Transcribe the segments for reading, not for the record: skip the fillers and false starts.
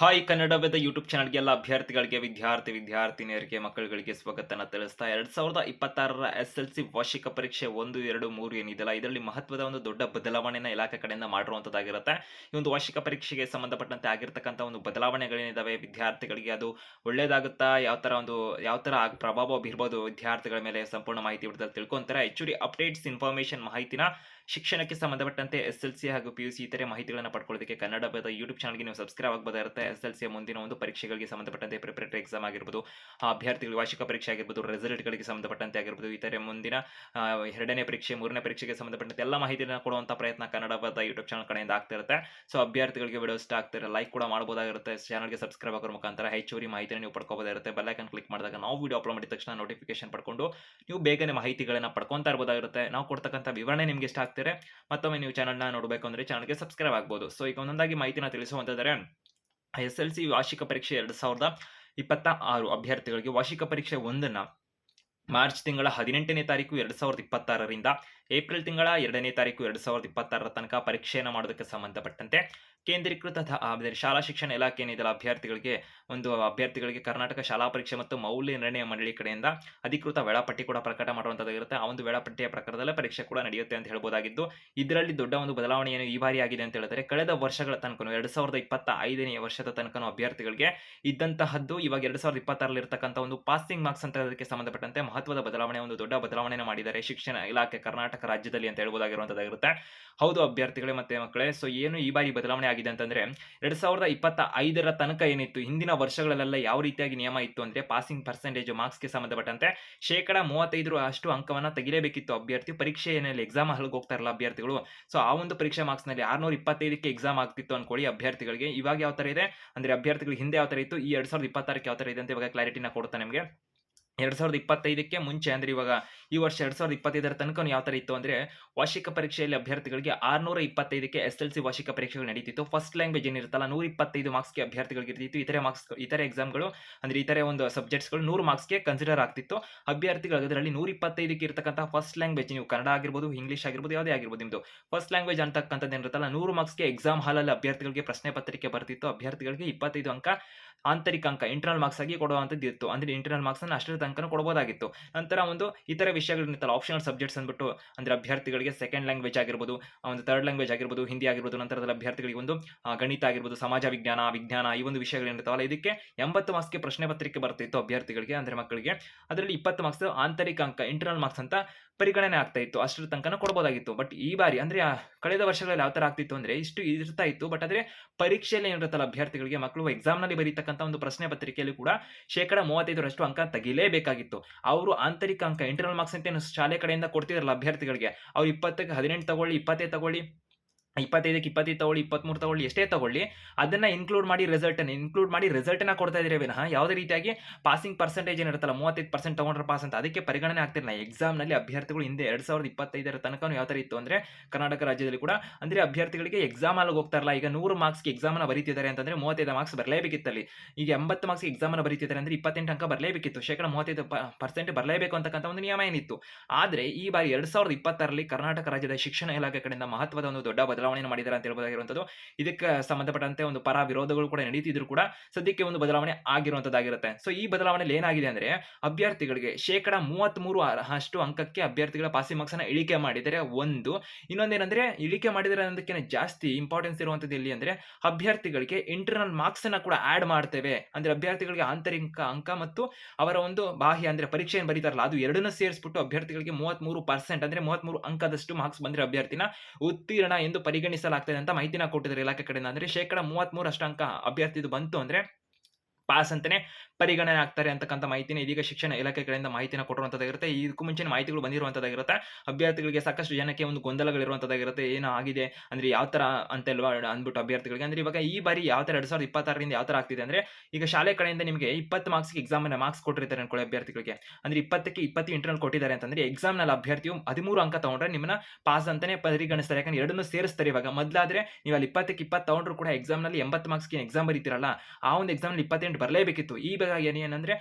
Hi ಕನ್ನಡದ YouTube ಚಾನಲ್ಗೆ ಎಲ್ಲ ಅಭ್ಯರ್ಥಿಗಳಿಗೆ ವಿದ್ಯಾರ್ಥಿನಿಯರಿಗೆ ಮಕ್ಕಳುಗಳಿಗೆ ಸ್ವಾಗತನ ತಿಳಿಸ್ತಾ 2026ರ SLC ವಾರ್ಷಿಕ ಪರೀಕ್ಷೆ 1, 2, 3 ಏನಿದೆಯಲ್ಲ ಇದರಲ್ಲಿ ಮಹತ್ವದ ಒಂದು ದೊಡ್ಡ ಬದಲಾವಣೆನ ಇಲಾಖೆ ಕಡೆಯಿಂದ ಮಾಡಿರುವಂತದ್ದಾಗಿರುತ್ತೆ. ಈ ಒಂದು ವಾರ್ಷಿಕ ಪರೀಕ್ಷೆಗೆ ಸಂಬಂಧಪಟ್ಟಂತೆ ಆಗಿರ್ತಕ್ಕಂಥ ಒಂದು ಬದಲಾವಣೆಗಳೇನಿದಾವೆ ವಿದ್ಯಾರ್ಥಿಗಳಿಗೆ ಅದು ಒಳ್ಳೇದಾಗುತ್ತಾ ಯಾವ ತರ ಪ್ರಭಾವ ಬೀರ್ಬೋದು ವಿದ್ಯಾರ್ಥಿಗಳ ಮೇಲೆ ಸಂಪೂರ್ಣ ಮಾಹಿತಿ ವಿಡಿಯೋದಲ್ಲಿ ತಿಳ್ಕೊಂತಾರೆ. ಹೆಚ್ಚುವರಿ ಅಪ್ಡೇಟ್ಸ್ ಇನ್ಫಾರ್ಮೇಶನ್ ಮಾಹಿತಿನ ಶಿಕ್ಷಣಕ್ಕೆ ಸಂಬಂಧಪಟ್ಟಂತೆ SLC ಹಾಗೂ PUC ಇತರೆ ಮಾಹಿತಿಗಳನ್ನು ಪಡ್ಕೊಳ್ಳೋದಕ್ಕೆ ಕನ್ನಡದ ಯೂಟ್ಯೂಬ್ ಚಾನಲ್ಗೆ ನೀವು ಸಬ್ಸ್ಕ್ರೈಬ್ ಆಗಬಹುದಾಗಿರುತ್ತೆ. SLC ಮುಂದಿನ ಒಂದು ಪರೀಕ್ಷೆಗಳಿಗೆ ಸಂಬಂಧಪಟ್ಟಂತೆ ಪ್ರಿಪರೇಟರಿ ಎಕ್ಸಾಮ್ ಆಗಿರ್ಬೋದು, ಅಭ್ಯರ್ಥಿಗಳ ವಾರ್ಷಿಕ ಪರೀಕ್ಷೆ ಆಗಿರ್ಬೋದು, ರಿಸಲ್ಟ್ಗಳಿಗೆ ಸಂಬಂಧಪಟ್ಟಂತೆ ಆಗಿರ್ಬೋದು, ಇತರೆ ಮುಂದಿನ ಎರಡನೇ ಪರೀಕ್ಷೆ, ಮೂರನೇ ಪರೀಕ್ಷೆಗೆ ಸಂಬಂಧಪಟ್ಟಂತೆ ಎಲ್ಲ ಮಾಹಿತಿಯನ್ನು ಕೊಡುವಂತ ಪ್ರಯತ್ನ ಕನ್ನಡದ ಯೂಟ್ಯೂಬ್ ಚಾನಲ್ ಕಡೆಯಿಂದ ಆಗ್ತಾ ಇರುತ್ತೆ. ಸೊ ಅಭ್ಯರ್ಥಿಗಳಿಗೆ ವಿಡಿಯೋ ಇಷ್ಟ ಆಗ್ತಾರೆ ಲೈಕ್ ಕೂಡ ಮಾಡಬಹುದಾಗಿರುತ್ತೆ. ಚಾನಲ್ಗೆ ಸಬ್ಸ್ಕ್ರೈಬ್ ಆಗೋ ಮುಖಾಂತರ ಹೆಚ್ಚುವರಿ ಮಾಹಿತಿಯನ್ನು ನೀವು ಪಡ್ಕೋಬಹುದಾಗಿರುತ್ತೆ. ಬೆಲ್ ಐಕಾನ್ ಕ್ಲಿಕ್ ಮಾಡಿದಾಗ ನಾವು ವಿಡಿಯೋ ಅಪ್ಲೋಡ್ ಮಾಡಿದ ತಕ್ಷಣ ನೋಟಿಫಿಕೇಶನ್ ಪಡ್ಕೊಂಡು ನೀವು ಬೇಗನೆ ಮಾಹಿತಿಗಳನ್ನ ಪಡ್ಕೊಂತಾ ಇರಬಹುದಾಗಿರುತ್ತೆ. ನಾವು ಕೊಡ್ತಕ್ಕಂಥ ವಿವರಣೆ ನಿಮಗೆ ಇಷ್ಟ ಆಗ್ತಾರೆ ಮತ್ತೊಮ್ಮೆ ನೀವು ಚಾನಲ್ನ ನೋಡಬೇಕು ಅಂದ್ರೆ ಚಾನಲ್ಗೆ ಸಬ್ಸ್ಕ್ರೈಬ್ ಆಗಬಹುದು. ಸೊ ಈಗ ಒಂದೊಂದಾಗಿ ಮಾಹಿತಿನ ತಿಳಿಸುವಂತಂದರೆ SLC ವಾರ್ಷಿಕ ಪರೀಕ್ಷೆ 2026 ಅಭ್ಯರ್ಥಿಗಳಿಗೆ ವಾರ್ಷಿಕ ಪರೀಕ್ಷೆ 1ನ್ನ ಮಾರ್ಚ್ ತಿಂಗಳ 18ನೇ ತಾರೀಕು 2026ರಿಂದ ಏಪ್ರಿಲ್ ತಿಂಗಳ 2ನೇ ತಾರೀಕು 2026ರ ತನಕ ಪರೀಕ್ಷೆಯನ್ನು ಮಾಡೋದಕ್ಕೆ ಸಂಬಂಧಪಟ್ಟಂತೆ ಕೇಂದ್ರೀಕೃತ ಶಾಲಾ ಶಿಕ್ಷಣ ಇಲಾಖೆ ಏನಿದೆಯಲ್ಲ ಅಭ್ಯರ್ಥಿಗಳಿಗೆ ಕರ್ನಾಟಕ ಶಾಲಾ ಪರೀಕ್ಷೆ ಮತ್ತು ಮೌಲ್ಯ ನಿರ್ಣಯ ಮಂಡಳಿ ಕಡೆಯಿಂದ ಅಧಿಕೃತ ವೇಳಾಪಟ್ಟಿ ಕೂಡ ಪ್ರಕಟ ಮಾಡುವಂತದ್ದಾಗಿರುತ್ತೆ. ಆ ಒಂದು ವೇಳಾಪಟ್ಟಿಯ ಪ್ರಕಾರದಲ್ಲೇ ಪರೀಕ್ಷೆ ಕೂಡ ನಡೆಯುತ್ತೆ ಅಂತ ಹೇಳ್ಬೋದಾಗಿದ್ದು, ಇದರಲ್ಲಿ ದೊಡ್ಡ ಒಂದು ಬದಲಾವಣೆ ಏನು ಈ ಬಾರಿ ಆಗಿದೆ ಅಂತ ಹೇಳಿದ್ರೆ ಕಳೆದ ವರ್ಷಗಳ ತನಕ 2025ನೇ ವರ್ಷದ ತನಕ ಅಭ್ಯರ್ಥಿಗಳಿಗೆ ಇದ್ದಂತಹದ್ದು ಇವಾಗ 2026ರಲ್ಲಿ ಇರತಕ್ಕಂಥ ಒಂದು ಪಾಸಿಂಗ್ ಮಾರ್ಕ್ಸ್ ಅಂತ ಅದಕ್ಕೆ ಸಂಬಂಧಪಟ್ಟಂತೆ ಮಹತ್ವದ ಬದಲಾವಣೆ, ಒಂದು ದೊಡ್ಡ ಬದಲಾವಣೆ ಮಾಡಿದ್ದಾರೆ ಶಿಕ್ಷಣ ಇಲಾಖೆ ಕರ್ನಾಟಕ ರಾಜ್ಯದಲ್ಲಿ ಅಂತ ಹೇಳ್ಬೋದಾಗಿರುವಂತದ್ದಾಗಿರುತ್ತೆ. ಹೌದು ಅಭ್ಯರ್ಥಿಗಳೇ ಮತ್ತೆ ಮಕ್ಕಳೇ, ಸೊ ಏನು ಈ ಬಾರಿ ಬದಲಾವಣೆ ಆಗಿದೆ ಅಂತಂದ್ರೆ 2025ರ ತನಕ ಏನಿತ್ತು ಹಿಂದಿನ ವರ್ಷಗಳಲ್ಲೆಲ್ಲ ಯಾವ ರೀತಿಯಾಗಿ ನಿಯಮ ಇತ್ತು ಅಂದ್ರೆ ಪಾಸಿಂಗ್ ಪರ್ಸೆಂಟೇಜ್ ಮಾರ್ಕ್ಸ್ಗೆ ಸಂಬಂಧಪಟ್ಟಂತೆ 35% ಅಷ್ಟು ಅಂಕವನ್ನ ತೆಗಿಲೇಬೇಕಿತ್ತು ಅಭ್ಯರ್ಥಿ ಪರೀಕ್ಷೆ ಏನಲ್ಲಿ ಎಕ್ಸಾಮ್ ಹಾಲ್ಗೆ ಹೋಗ್ತಾರಲ್ಲ ಅಭ್ಯರ್ಥಿಗಳು. ಸೊ ಆ ಒಂದು ಪರೀಕ್ಷೆ ಮಾರ್ಕ್ಸ್ ನಲ್ಲಿ 625ಕ್ಕೆ ಎಕ್ಸಾಮ್ ಆಗ್ತಿತ್ತು ಅನ್ಕೊಳ್ಳಿ ಅಭ್ಯರ್ಥಿಗಳಿಗೆ. ಇವಾಗ ಯಾವ ತರ ಇದೆ ಅಂದ್ರೆ ಅಭ್ಯರ್ಥಿಗಳು ಹಿಂದೆ ಯಾವ ತರ ಇತ್ತು, ಈ 2026ಕ್ಕೆ ಯಾವ ತರ ಇದೆ ಅಂತ ಇವಾಗ ಕ್ಲಾರಿಟಿನ ಕೊಡ್ತಾ ನಿಮಗೆ. 2025ಕ್ಕೆ ಮುಂಚೆ ಅಂದ್ರೆ ಇವಾಗ ಈ ವರ್ಷ 2025ರ ತನಕ ಯಾವ ತರ ಇತ್ತು ಅಂದ್ರೆ ವಾರ್ಷಿಕ ಪರೀಕ್ಷೆಯಲ್ಲಿ ಅಭ್ಯರ್ಥಿಗಳಿಗೆ 625ಕ್ಕೆ SLC ವಾರ್ಷಿಕ ಪರೀಕ್ಷೆಗಳು ನಡೀತಿತ್ತು. ಫಸ್ಟ್ ಲ್ಯಾಂಗ್ವೇಜ್ ಏನಿರುತ್ತಲ್ಲ 125 ಮಾರ್ಕ್ಸ್ಗೆ ಅಭ್ಯರ್ಥಿಗಳಿಗೆ ಇರ್ತಿತ್ತು. ಇತರೆ ಎಕ್ಸಾಮ್ಗಳು ಅಂದ್ರೆ ಇತರೆ ಒಂದು ಸಬ್ಜೆಕ್ಟ್ಸ್ಗಳು 100 ಮಾರ್ಕ್ಸ್ಗೆ ಕನ್ಸಿಡರ್ ಆಗ್ತಿತ್ತು. ಅಭ್ಯರ್ಥಿಗಳು ಅದರಲ್ಲಿ 125ಕ್ಕೆ ಇರತಕ್ಕಂಥ ಫಸ್ಟ್ ಲ್ಯಾಂಗ್ವೇಜ್, ನೀವು ಕನ್ನಡ ಆಗಿರ್ಬೋದು, ಇಂಗ್ಲಿಷ್ ಆಗಿರ್ಬೋದು, ಯಾವುದೇ ಆಗಿರ್ಬೋದು ನಿಮ್ದು ಫಸ್ಟ್ ಲ್ಯಾಂಗ್ವೇಜ್ ಅಂತಕ್ಕಂಥದ್ದು ಏನಿರುತ್ತಲ್ಲ 100 ಮಾರ್ಕ್ಸ್ಗೆ ಎಕ್ಸಾಮ್ ಹಾಲಲ್ಲಿ ಅಭ್ಯರ್ಥಿಗಳಿಗೆ ಪ್ರಶ್ನೆ ಪತ್ರಿಕೆ ಬರ್ತಿತ್ತು. ಅಭ್ಯರ್ಥಿಗಳಿಗೆ 25 ಅಂಕ ಆಂತರಿಕ ಅಂಕ ಇಂಟರ್ನಲ್ ಮಾರ್ಕ್ಸ್ ಆಗಿ ಕೊಡುವಂತದ್ದು ಇತ್ತು. ಅಂದ್ರೆ ಇಂಟರ್ನಲ್ ಮಾರ್ಕ್ಸ್ ಅನ್ನು ಅಷ್ಟರ ತನಕ ಕೊಡಬಹುದಾಗಿತ್ತು. ನಂತರ ಒಂದು ಇತರ ವಿಷಯಗಳಿರುತ್ತಲ್ಲ ಆಪ್ಷನಲ್ ಸಬ್ಜೆಕ್ಟ್ಸ್ ಅಂದ್ಬಿಟ್ಟು ಅಂದ್ರೆ ಅಭ್ಯರ್ಥಿಗಳಿಗೆ ಸೆಕೆಂಡ್ ಲ್ಯಾಂಗ್ವೇಜ್ ಆಗಿರ್ಬೋದು, ಒಂದು ಥರ್ಡ್ ಲ್ಯಾಂಗ್ವೇಜ್ ಆಗಿರ್ಬೋದು, ಹಿಂದಿ ಆಗಿರ್ಬೋದು, ನಂತರದಲ್ಲಿ ಅಭ್ಯರ್ಥಿಗಳಿಗೆ ಒಂದು ಗಣಿತ ಆಗಿರ್ಬೋದು, ಸಮಾಜ ವಿಜ್ಞಾನ ಈ ಒಂದು ವಿಷಯಗಳಿರ್ತಾವಲ್ಲ ಇದಕ್ಕೆ 80 ಮಾರ್ಕ್ಸ್ಗೆ ಪ್ರಶ್ನೆ ಪತ್ರಿಕೆ ಬರ್ತಿತ್ತು ಅಭ್ಯರ್ಥಿಗಳಿಗೆ ಅಂದ್ರೆ ಮಕ್ಕಳಿಗೆ. ಅದರಲ್ಲಿ 20 ಮಾರ್ಕ್ಸ್ ಆಂತರಿಕ ಅಂಕ ಇಂಟರ್ನಲ್ ಮಾರ್ಕ್ಸ್ ಅಂತ ಪರಿಗಣನೆ ಆಗ್ತಾ ಇತ್ತು. ಅಷ್ಟರ ತನಕ ಕೊಡಬಹುದಾಗಿತ್ತು. ಬಟ್ ಈ ಬಾರಿ ಅಂದ್ರೆ ಕಳೆದ ವರ್ಷಗಳಲ್ಲಿ ಯಾವ ತರ ಆಗ್ತಿತ್ತು ಅಂದ್ರೆ ಇಷ್ಟು ಇರ್ತಾ ಇತ್ತು. ಬಟ್ ಆದ್ರೆ ಪರೀಕ್ಷೆಯಲ್ಲಿ ಏನಿರುತ್ತಲ್ಲ ಅಭ್ಯರ್ಥಿಗಳಿಗೆ ಮಕ್ಕಳು ಎಕ್ಸಾಮ್ ನಲ್ಲಿ ಬರೀತಕ್ಕಂಥ ಒಂದು ಪ್ರಶ್ನೆ ಪತ್ರಿಕೆಯಲ್ಲಿ ಕೂಡ 35% ಅಂಕ ತೆಗಿಲೇಬೇಕಾಗಿತ್ತು. ಅವರು ಆಂತರಿಕ ಅಂಕ ಇಂಟರ್ನಲ್ ಮಾರ್ಕ್ಸ್ ಅಂತ ಶಾಲೆ ಕಡೆಯಿಂದ ಕೊಡ್ತಿದ್ರಲ್ಲ ಅಭ್ಯರ್ಥಿಗಳಿಗೆ, ಅವ್ರು 20ಕ್ಕೆ 18 ತಗೊಳ್ಳಿ, 25 ತಗೊಳ್ಳಿ, 25ಕ್ಕೆ 25 ತಗೊಳ್ಳಿ, 23 ತಗೊಳ್ಳಿ, ಎಷ್ಟೇ ತಗೊಳ್ಳಿ ಅದನ್ನ ಇನ್ಕ್ಲೂಡ್ ಮಾಡಿ ರಿಸಲ್ಟ್ ಕೊಡ್ತಾ ಇದ್ರೆ ವಿನಃ ಯಾವುದೇ ರೀತಿಯಾಗಿ ಪಾಸಿಂಗ್ ಪರ್ಸೆಂಟೇಜ್ ಏನಿರುತ್ತಲ್ಲ 35% ತಗೊಂಡ್ರೆ ಪಾಸ್ ಅಂತ ಅದಕ್ಕೆ ಪರಿಗಣನೆ ಆಗ್ತಿರಲಿಲ್ಲ ಎಕ್ಸಾಮ್ ನಲ್ಲಿ. ಅಭ್ಯರ್ಥಿಗಳು ಹಿಂದೆ 2025ರ ತನಕ ಯಾವ ತರ ಇತ್ತು ಅಂದ್ರೆ ಕರ್ನಾಟಕ ರಾಜ್ಯದಲ್ಲಿ ಕೂಡ ಅಂದ್ರೆ ಅಭ್ಯರ್ಥಿಗಳಿಗೆ ಎಕ್ಸಾಮ್ ಅಲ್ಲಿ ಹೋಗ್ತಾರಲ್ಲ, ಈಗ 100 ಮಾರ್ಕ್ಸ್ಗೆ ಎಕ್ಸಾಮ್ ಅನ್ನ ಬರೀತಿದ್ದಾರೆ ಅಂತಂದ್ರೆ 35 ಮಾರ್ಕ್ಸ್ ಬರಲೇಬೇಕಿತ್ತಲ್ಲಿ. ಈಗ 80 ಮಾರ್ಕ್ಸ್ ಎಕ್ಸಾಮ್ ಅನ್ನ ಬರೀತಿದ್ದಾರೆ ಅಂದ್ರೆ 28 ಅಂಕ ಬರಲೇಬೇಕಿತ್ತು. 35% ಬರಲೇಬೇಕು ಅಂತಕ್ಕಂಥ ಒಂದು ನಿಯಮ ಏನಿತ್ತು. ಆದ್ರೆ ಈ ಬಾರಿ 2026ರಲ್ಲಿ ಕರ್ನಾಟಕ ರಾಜ್ಯದ ಶಿಕ್ಷಣ ಇಲಾಖೆ ಕಡೆಯಿಂದ ಮಹತ್ವದ ಒಂದು ದೊಡ್ಡ ಬದಲಾವಣೆ ಮಾಡಿದ್ದಾರೆ ಅಂತ ಹೇಳ್ಬೋದಾಗಿರುವಂತದ್ದು. ಇದಕ್ಕೆ ಸಂಬಂಧಪಟ್ಟಂತೆ ಒಂದು ಪರ ವಿರೋಧಗಳು ಕೂಡ ನಡೀತಿದ್ರು ಕೂಡ ಸದ್ಯಕ್ಕೆ ಒಂದು ಬದಲಾವಣೆ ಆಗಿರುವಂತದ್ದಾಗಿರುತ್ತೆ. ಸೊ ಈ ಬದಲಾವಣೆಯಲ್ಲಿ ಏನಾಗಿದೆ ಅಂದ್ರೆ ಅಭ್ಯರ್ಥಿಗಳಿಗೆ 33% ಅಷ್ಟು ಅಂಕಕ್ಕೆ ಅಭ್ಯರ್ಥಿಗಳ ಪಾಸಿಂಗ್ ಮಾರ್ಕ್ಸ್ ಅನ್ನ ಇಳಿಕೆ ಮಾಡಿದರೆ ಒಂದು. ಇನ್ನೊಂದೇನಂದ್ರೆ ಇಳಿಕೆ ಮಾಡಿದರೆ ಅನ್ನೋದಕ್ಕೆ ಜಾಸ್ತಿ ಇಂಪಾರ್ಟೆನ್ಸ್ ಇರುವಂತದ್ದು ಎಲ್ಲಿ ಅಂದ್ರೆ ಅಭ್ಯರ್ಥಿಗಳಿಗೆ ಇಂಟರ್ನಲ್ ಮಾರ್ಕ್ಸ್ ಅನ್ನ ಕೂಡ ಆಡ್ ಮಾಡ್ತೇವೆ. ಅಂದ್ರೆ ಅಭ್ಯರ್ಥಿಗಳಿಗೆ ಆಂತರಿಕ ಅಂಕ ಮತ್ತು ಅವರ ಒಂದು ಬಾಹ್ಯ ಅಂದ್ರೆ ಪರೀಕ್ಷೆ ಏನು ಬರೀತಾರಲ್ಲ ಅದು ಎರಡನ್ನೂ ಸೇರಿಸ್ಬಿಟ್ಟು ಅಭ್ಯರ್ಥಿಗಳಿಗೆ 33% ಅಂದ್ರೆ 33 ಅಂಕದಷ್ಟು ಮಾರ್ಕ್ಸ್ ಬಂದ್ರೆ ಅಭ್ಯರ್ಥಿನ ಉತ್ತೀರ್ಣ ಎಂದು ಪರಿಗಣಿಸಲಾಗ್ತದೆ ಅಂತ ಮಾಹಿತಿನ ಕೊಟ್ಟಿದ್ದಾರೆ ಇಲಾಖೆ ಕಡೆಯಿಂದ. ಅಂದ್ರೆ 33% ಅಷ್ಟು ಅಂಕ ಅಭ್ಯರ್ಥಿದು ಬಂತು ಅಂದ್ರೆ ಪಾಸ್ ಅಂತಾನೆ ಪರಿಗಣನೆ ಆಗ್ತಾರೆ ಅಂತಕ್ಕಂಥ ಮಾಹಿತಿನ ಇದೀಗ ಶಿಕ್ಷಣ ಇಲಾಖೆ ಕಡೆಯಿಂದ ಮಾಹಿತಿನ ಕೊಟ್ಟಿರುವಂತದ್ದಾಗಿರುತ್ತೆ. ಇದಕ್ಕೂ ಮುಂಚಿನ ಮಾಹಿತಿಗಳು ಬಂದಿರುವಂತದ್ದಾಗಿರುತ್ತೆ. ಅಭ್ಯರ್ಥಿಗಳಿಗೆ ಸಾಕಷ್ಟು ಜನಕ್ಕೆ ಒಂದು ಗೊಂದಲಗಳಿರುವಂತದ್ದಾಗಿರುತ್ತೆ. ಏನು ಆಗಿದೆ ಅಂದ್ರೆ ಯಾವ ತರ ಅಂತೆಲ್ವಾ ಅಂದ್ಬಿಟ್ಟು ಅಭ್ಯರ್ಥಿಗಳಿಗೆ ಅಂದ್ರೆ ಇವಾಗ ಈ ಬಾರಿ ಯಾವ ತರ 2026ರಿಂದ ಯಾವ ತರ ಆಗ್ತಿದೆ ಅಂದ್ರೆ ಈಗ ಶಾಲೆ ಕಡೆಯಿಂದ ನಿಮಗೆ 20 ಮಾರ್ಕ್ಸ್ಗೆ ಎಕ್ಸಾಮ್ ಮಾರ್ಕ್ಸ್ ಕೊಟ್ಟಿರ್ತಾರೆ ಅನ್ಕೊಳ್ಳಿ ಅಭ್ಯರ್ಥಿಗಳಿಗೆ. ಅಂದ್ರೆ 20ಕ್ಕೆ 20 ಇಂಟರ್ನಲ್ ಕೊಟ್ಟಿದ್ದಾರೆ ಅಂತಂದ್ರೆ ಎಕ್ಸಾಮ್ ನಲ್ಲಿ ಅಭ್ಯರ್ಥಿಯು 13 ಅಂಕ ತಗೊಂಡ್ರೆ ನಿಮ್ಮನ್ನ ಪಾಸ್ ಅಂತಾನೆ ಪರಿಗಣಿಸ್ತಾರೆ. ಯಾಕಂದ್ರೆ ಎರಡನ್ನೂ ಸೇರಿಸ್ತಾರೆ. ಇವಾಗ ಮೊದಲಾದ್ರೆ ನೀವು ಅಲ್ಲಿ 20ಕ್ಕೆ 20 ತಗೊಂಡ್ರು ಕೂಡ ಎಕ್ಸಾಮ್ ನಲ್ಲಿ 80 ಮಾರ್ಕ್ಸ್ಗೆ ಎಕ್ಸಾಮ್ ಬರೀತಿರಲ್ಲ, ಆ ಒಂದು ಎಕ್ಸಾಮ್ ನಲ್ಲಿ 28 ಬರಲೇಬೇಕಿತ್ತು. ಈ ಬಗಾಗಿ ಏನಂದ್ರೆ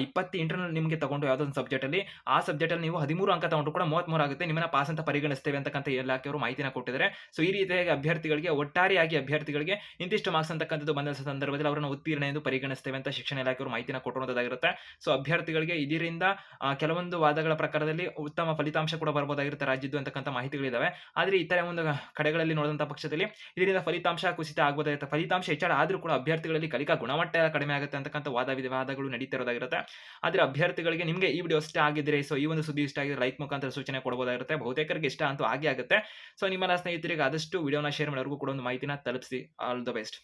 20 ಇಂಟರ್ನಲ್ ನಿಮಗೆ ತಗೊಂಡು ಯಾವುದೋ ಒಂದು ಸಬ್ಜೆಕ್ಟಲ್ಲಿ, ಆ ಸಬ್ಜೆಕ್ಟಲ್ಲಿ ನೀವು 13 ಅಂಕ ತಗೊಂಡ್ರು ಕೂಡ 33 ಆಗುತ್ತೆ. ನಿಮ್ಮನ್ನ ಪಾಸ್ ಅಂತ ಪರಿಗಣಿಸ್ತೇವೆ ಅಂತಕ್ಕಂಥ ಇಲಾಖೆಯವರು ಮಾಹಿತಿನ ಕೊಟ್ಟಿದ್ದಾರೆ. ಸೊ ಈ ರೀತಿಯಾಗಿ ಅಭ್ಯರ್ಥಿಗಳಿಗೆ ಒಟ್ಟಾರೆಯಾಗಿ ಅಭ್ಯರ್ಥಿಗಳಿಗೆ ಇಂತಿಷ್ಟು ಮಾರ್ಕ್ಸ್ ಅಂತಕ್ಕಂಥದ್ದು ಬಂದ ಸಂದರ್ಭದಲ್ಲಿ ಅವರನ್ನು ಉತ್ತೀರ್ಣ ಎಂದು ಪರಿಗಣಿಸ್ತೇವೆ ಅಂತ ಶಿಕ್ಷಣ ಇಲಾಖೆಯವರು ಮಾಹಿತಿನ ಕೊಟ್ಟಿರುವಂತದ್ದಾಗಿರುತ್ತೆ. ಸೊ ಅಭ್ಯರ್ಥಿಗಳಿಗೆ ಇದರಿಂದ ಕೆಲವೊಂದು ವಾದಗಳ ಪ್ರಕಾರದಲ್ಲಿ ಉತ್ತಮ ಫಲಿತಾಂಶ ಕೂಡ ಬರ್ಬೋದಾಗಿರುತ್ತೆ ರಾಜ್ಯದ್ದು ಅಂತಕ್ಕಂಥ ಮಾಹಿತಿಗಳಿದಾವೆ. ಆದ್ರೆ ಇತರೆ ಒಂದು ಕಡೆಗಳಲ್ಲಿ ನೋಡಿದಂಥ ಪಕ್ಷದಲ್ಲಿ ಇದರಿಂದ ಫಲಿತಾಂಶ ಕುಸಿತ ಆಗ್ಬೋದಾಗಿರುತ್ತೆ. ಫಲಿತಾಂಶ ಹೆಚ್ಚಳ ಆದ್ರೂ ಕೂಡ ಅಭ್ಯರ್ಥಿಗಳಲ್ಲಿ ಕಲಿಕಾ ಗುಣಮಟ್ಟ ಕಡಿಮೆ ಆಗುತ್ತೆ ಅಂತಕ್ಕಂಥ ವಾದಗಳು ನಡೀತಿರೋದಾಗಿರುತ್ತೆ. ಆದ್ರೆ ಅಭ್ಯರ್ಥಿಗಳಿಗೆ ನಿಮಗೆ ಈ ವಿಡಿಯೋ ಇಷ್ಟ ಆಗಿದ್ರೆ, ಸೊ ಈ ಒಂದು ಸುದ್ದಿ ಇಷ್ಟ ಆಗಿದ್ರೆ ಲೈಕ್ ಮುಖಾಂತರ ಸೂಚನೆ ಕೊಡಬಹುದಾಗಿರುತ್ತೆ. ಬಹುತೇಕರಿಗೆ ಇಷ್ಟ ಅಂತೂ ಆಗೇ ಆಗುತ್ತೆ. ಸೊ ನಿಮ್ಮ ಸ್ನೇಹಿತರಿಗೆ ಆದಷ್ಟು ವಿಡಿಯೋನ ಶೇರ್ ಮಾಡಿ ಅವ್ರಿಗೂ ಕೂಡ ಒಂದು ಮಾಹಿತಿನ ತಲುಪಿಸಿ. All the best.